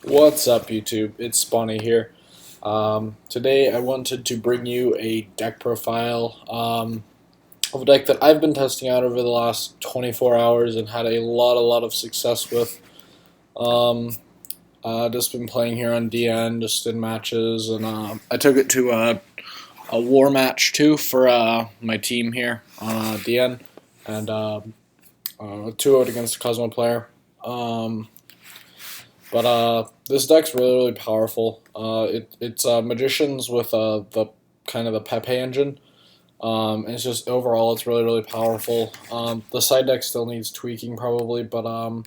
What's up, YouTube? It's Spawny here. Today I wanted to bring you a deck profile of a deck that I've been testing out over the last 24 hours and had a lot of success with. Um, just been playing here on DN, just in matches, and I took it to a war match too for my team here on DN, and 2-0 against a Cosmo player. But this deck's really powerful. It's magicians with the kind of the Pepe engine. And it's just overall it's really powerful. The side deck still needs tweaking probably, but I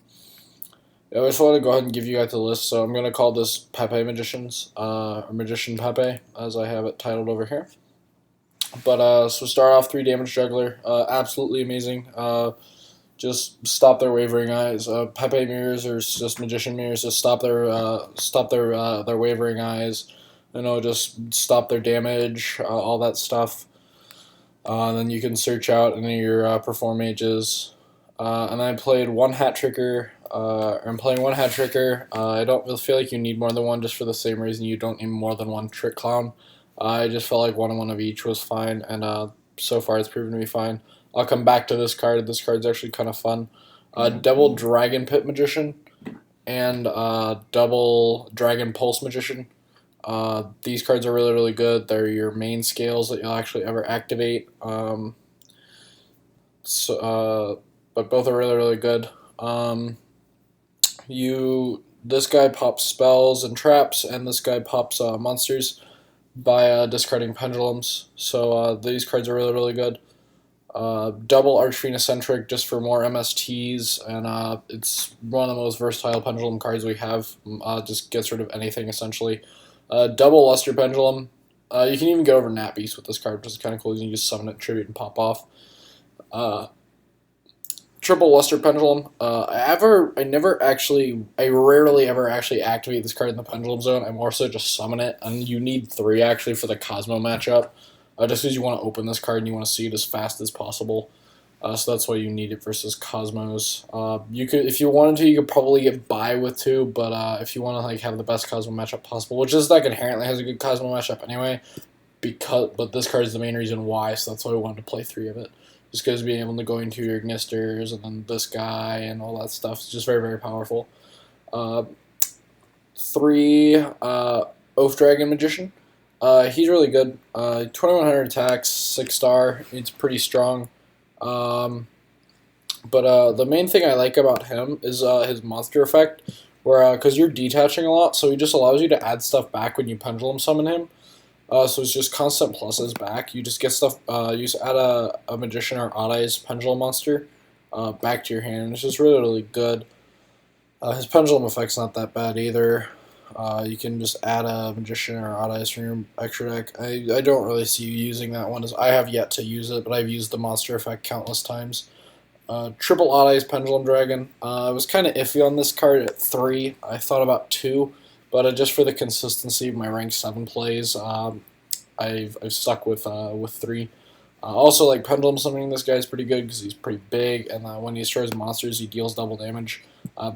just want to go ahead and give you guys the list. So I'm gonna call this Pepe Magicians, or Magician Pepe, as I have it titled over here. But so start off 3 damage juggler, absolutely amazing. Just stop their wavering eyes. Pepe mirrors or just magician mirrors. Just stop their wavering eyes. Just stop their damage. All that stuff. Then you can search out any of your perform mages. And I played one hat tricker. I'm playing one hat tricker. I don't really feel like you need more than one, just for the same reason you don't need more than one trick clown. I just felt like one and one of each was fine, and so far it's proven to be fine. I'll come back to this card. This card's actually kind of fun. Double Dragon Pit Magician and double Dragon Pulse Magician. These cards are really good. They're your main scales that you'll actually ever activate. But both are really good. This guy pops spells and traps, and this guy pops monsters by discarding pendulums. So these cards are really good. Double Archfiend Eccentric just for more MSTs, and it's one of the most versatile pendulum cards we have. Just gets rid of anything essentially. Double Luster Pendulum. You can even get over Nat Beast with this card, which is kind of cool. You can just summon it, tribute, and pop off. Triple Luster Pendulum. I rarely ever actually activate this card in the Pendulum Zone. I more so just summon it, and you need 3 actually for the Cosmo matchup. Just because you want to open this card and you want to see it as fast as possible. So that's why you need it versus Cosmos. You could, if you wanted to, you could probably get by with 2, but if you want to have the best Cosmo matchup possible, which this deck inherently has a good Cosmo matchup anyway, but this card is the main reason why. So that's why we wanted to play 3 of it. Just because being able to go into your Ignisters and then this guy and all that stuff is just very powerful. 3 Oath Dragon Magician. He's really good. 2100 attacks, 6-star. It's pretty strong. But the main thing I like about him is his monster effect, where because you're detaching a lot, so he just allows you to add stuff back when you pendulum summon him. So it's just constant pluses back. You just get stuff. You just add a magician or odd eyes pendulum monster back to your hand. It's just really good. His pendulum effect's not that bad either. You can just add a magician or odd eyes from your extra deck. I don't really see you using that one, as I have yet to use it, but I've used the monster effect countless times. Triple odd eyes Pendulum Dragon. I was kind of iffy on this card at 3. I thought about 2, but just for the consistency of my rank 7 plays, I've stuck with 3. Also, like Pendulum Summoning, this guy's pretty good because he's pretty big, and when he destroys monsters, he deals double damage.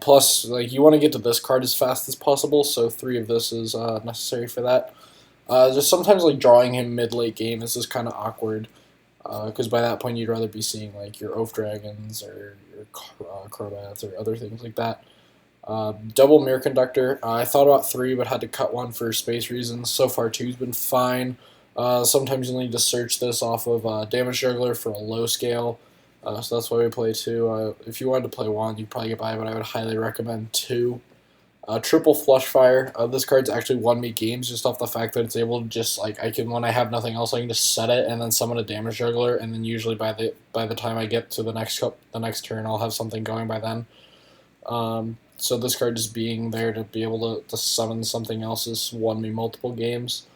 Plus, you want to get to this card as fast as possible, so 3 of this is necessary for that. Just sometimes, drawing him mid-late game is just kind of awkward, because by that point you'd rather be seeing, your Oath Dragons or your Crobats or other things like that. Double Mirror Conductor. I thought about 3, but had to cut 1 for space reasons. So far, 2's been fine. Sometimes you'll need to search this off of Damage Juggler for a low scale, so that's why we play 2. If you wanted to play 1, you'd probably get by, but I would highly recommend 2. Triple Flush Fire. This card's actually won me games just off the fact that it's able to just, when I have nothing else, I can just set it and then summon a Damage Juggler, and then usually by the time I get to the next turn, I'll have something going by then. So this card just being there to be able to summon something else has won me multiple games.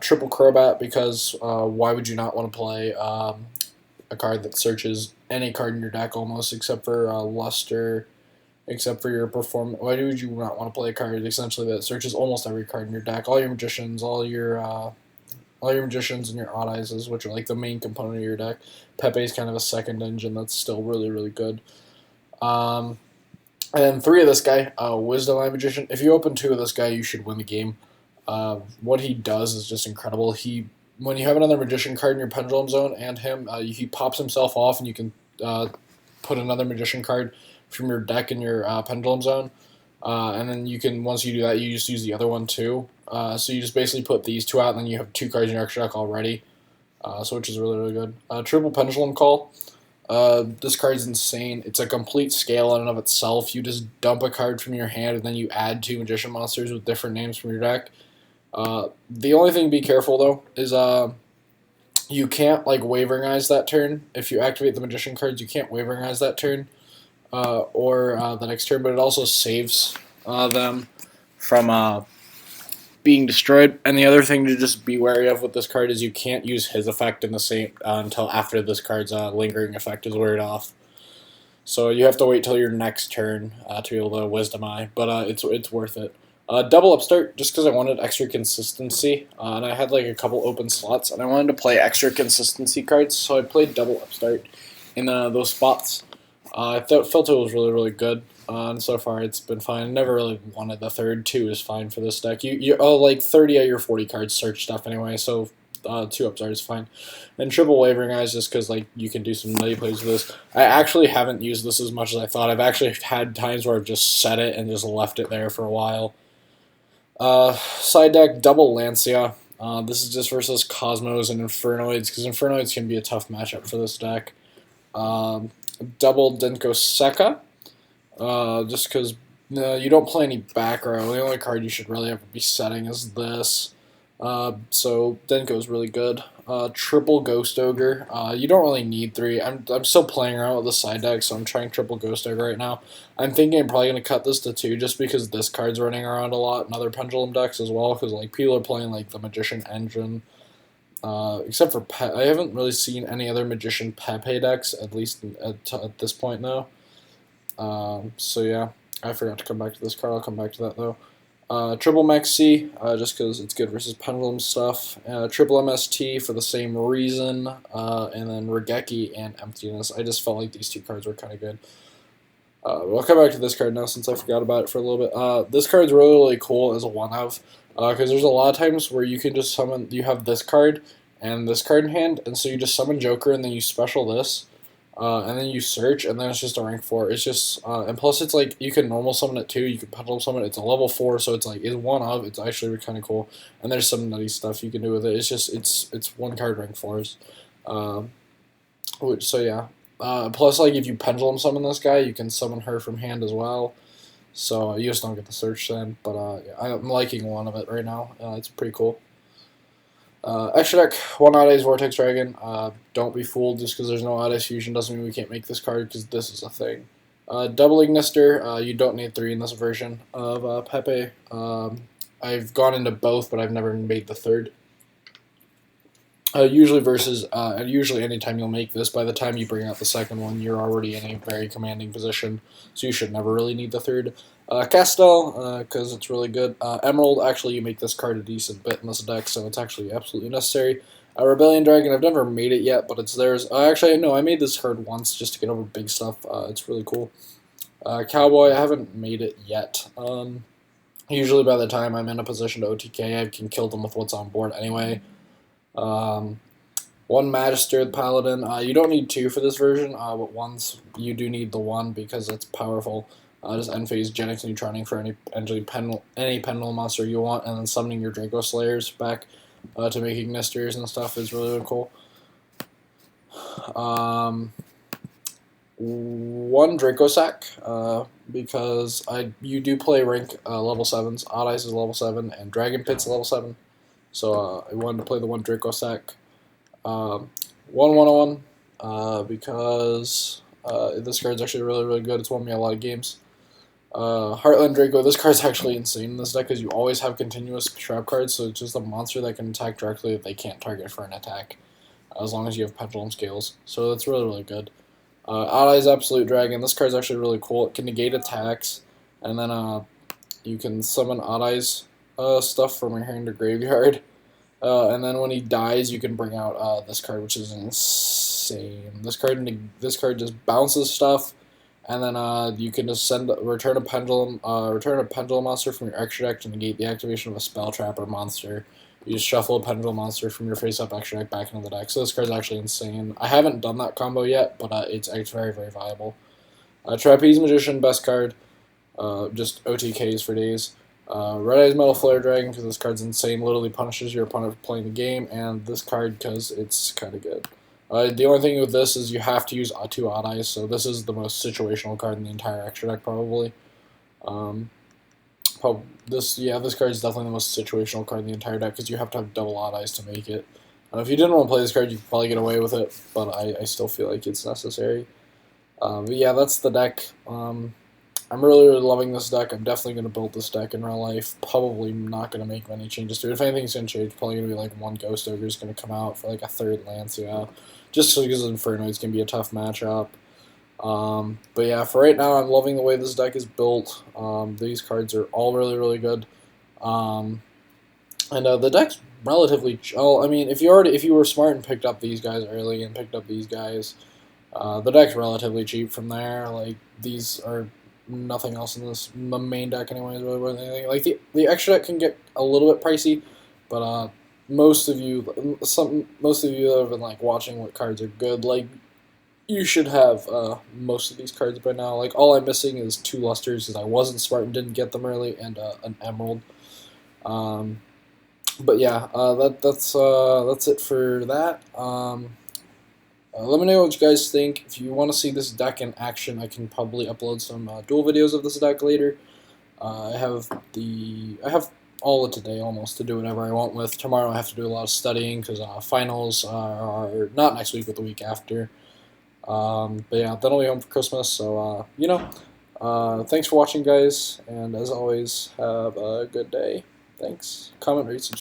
Triple Crobat, because why would you not want to play a card that searches any card in your deck almost, except for Luster, except for your performance. Why would you not want to play a card essentially that searches almost every card in your deck? All your magicians, all your magicians and your odd eyes, which are the main component of your deck. Pepe's kind of a second engine that's still really good. And then 3 of this guy, Wisdom Eye Magician. If you open 2 of this guy, you should win the game. What he does is just incredible. When you have another Magician card in your Pendulum Zone and him, he pops himself off, and you can put another Magician card from your deck in your Pendulum Zone. And then you can, once you do that, you just use the other one too. So you just basically put these 2 out, and then you have 2 cards in your extra deck already. So which is really, really good. Triple Pendulum Call. This card's insane. It's a complete scale in and of itself. You just dump a card from your hand, and then you add 2 Magician monsters with different names from your deck. The only thing to be careful, though, is you can't, like, Wavering Eyes that turn. If you activate the Magician cards, you can't Wavering Eyes that turn. Or the next turn, but it also saves them from being destroyed. And the other thing to just be wary of with this card is you can't use his effect in the same until after this card's lingering effect is weared off. So you have to wait till your next turn to be able to Wisdom Eye, but it's worth it. Double Upstart, just because I wanted extra consistency, and I had like a couple open slots, and I wanted to play extra consistency cards, so I played Double Upstart in those spots. I felt it was really, really good, and so far it's been fine. I never really wanted the third. 2 is fine for this deck. You like 30 out of your 40 cards search stuff anyway, so 2 Upstart is fine. And Triple Wavering Eyes, just because like you can do some nutty plays with this. I actually haven't used this as much as I thought. I've actually had times where I've just set it and just left it there for a while. Side deck, Double Lancia. This is just versus Cosmos and Infernoids, because Infernoids can be a tough matchup for this deck. Double Denko Sekka, just because you don't play any back row. The only card you should really ever be setting is this. So Denko is really good. Triple Ghost Ogre. You don't really need 3. I'm still playing around with the side deck, so I'm trying Triple Ghost Ogre right now. I'm thinking I'm probably going to cut this to 2 just because this card's running around a lot in other Pendulum decks as well, because like people are playing like the Magician Engine. Except for Pepe. I haven't really seen any other Magician Pepe decks, at least at this point though. So yeah, I forgot to come back to this card. I'll come back to that though. Triple Maxi, just because it's good versus Pendulum stuff. Triple MST for the same reason. And then Regeki and Emptiness. I just felt like these 2 cards were kind of good. I'll come back to this card now since I forgot about it for a little bit. This card's really, really cool as a one-of. Because there's a lot of times where you can just summon, you have this card and this card in hand, and so you just summon Joker and then you special this, and then you search, and then it's just a rank 4. It's just, and plus it's like, you can normal summon it too, you can pendulum summon it, it's a level 4, so it's like, it's one of, it's actually kind of cool, and there's some nutty stuff you can do with it. It's just, it's 1 card rank 4s. So yeah. Plus, like, if you pendulum summon this guy, you can summon her from hand as well. So you just don't get the search then, but yeah, I'm liking 1 of it right now. It's pretty cool. Extra deck, 1 Odd Eyes Vortex Dragon. Don't be fooled, just because there's no Odd Eyes Fusion doesn't mean we can't make this card, because this is a thing. Double Ignister, you don't need 3 in this version of Pepe. I've gone into both, but I've never made the 3rd. Usually anytime you'll make this, by the time you bring out the 2nd one, you're already in a very commanding position, so you should never really need the 3rd. Castel, because it's really good. Emerald, actually you make this card a decent bit in this deck, so it's actually absolutely necessary. Rebellion Dragon, I've never made it yet, but it's theirs. Actually, no, I made this card once just to get over big stuff. It's really cool. Cowboy, I haven't made it yet. Usually by the time I'm in a position to OTK, I can kill them with what's on board anyway. 1 Magister, the Paladin. You don't need 2 for this version, but you do need the 1 because it's powerful. Just end phase Genix Neutroning for any Pendulum monster you want, and then summoning your Draco Slayers back to make Ignisters and stuff is really, really cool. 1 Draco Sack, because you do play rank level 7s. Odd Eyes is level 7, and Dragon Pit's level 7. So I wanted to play the 1 Draco Sack. 1 101, because this card's actually really, really good. It's won me a lot of games. Heartland Draco, this card's actually insane in this deck because you always have continuous trap cards, so it's just a monster that can attack directly if they can't target for an attack, as long as you have Pendulum Scales. So that's really, really good. Odd Eyes Absolute Dragon, this card's actually really cool. It can negate attacks, and then you can summon Odd Eyes stuff from your hand or graveyard. And then when he dies, you can bring out this card, which is insane. This card just bounces stuff, And then you can just return a pendulum monster from your extra deck to negate the activation of a spell trap or monster. You just shuffle a pendulum monster from your face-up extra deck back into the deck. So this card's actually insane. I haven't done that combo yet, but it's very, very viable. Trapeze Magician, best card. Just OTKs for days. Red Eyes Metal Flare Dragon, because this card's insane, literally punishes your opponent for playing the game, and this card because it's kind of good. The only thing with this is you have to use 2 Odd Eyes, so this is the most situational card in the entire extra deck, probably. This card is definitely the most situational card in the entire deck, because you have to have double Odd Eyes to make it. If you didn't want to play this card, you could probably get away with it, but I still feel like it's necessary. But yeah, that's the deck. I'm really, really loving this deck. I'm definitely going to build this deck in real life. Probably not going to make many changes to it. If anything's going to change, probably going to be like one Ghost Ogre is going to come out for like a 3rd Lance, yeah. Just because Infernoid's going to be a tough matchup. But yeah, for right now, I'm loving the way this deck is built. These cards are all really, really good. The deck's relatively chill. I mean, if you were smart and picked up these guys early and picked up these guys, the deck's relatively cheap from there. Like, these are nothing else in the main deck anyway is really worth anything. Like, the extra deck can get a little bit pricey, but most of you that have been like watching what cards are good, like, you should have most of these cards by now. Like, all I'm missing is 2 Lusters because I wasn't smart and didn't get them early, and an Emerald. But yeah, that's it for that. Let me know what you guys think. If you want to see this deck in action, I can probably upload some dual videos of this deck later. I have all of today almost to do whatever I want with. Tomorrow I have to do a lot of studying because finals are not next week but the week after. But yeah, then I'll be home for Christmas. So thanks for watching, guys, and as always, have a good day. Thanks. Comment, rate, subscribe.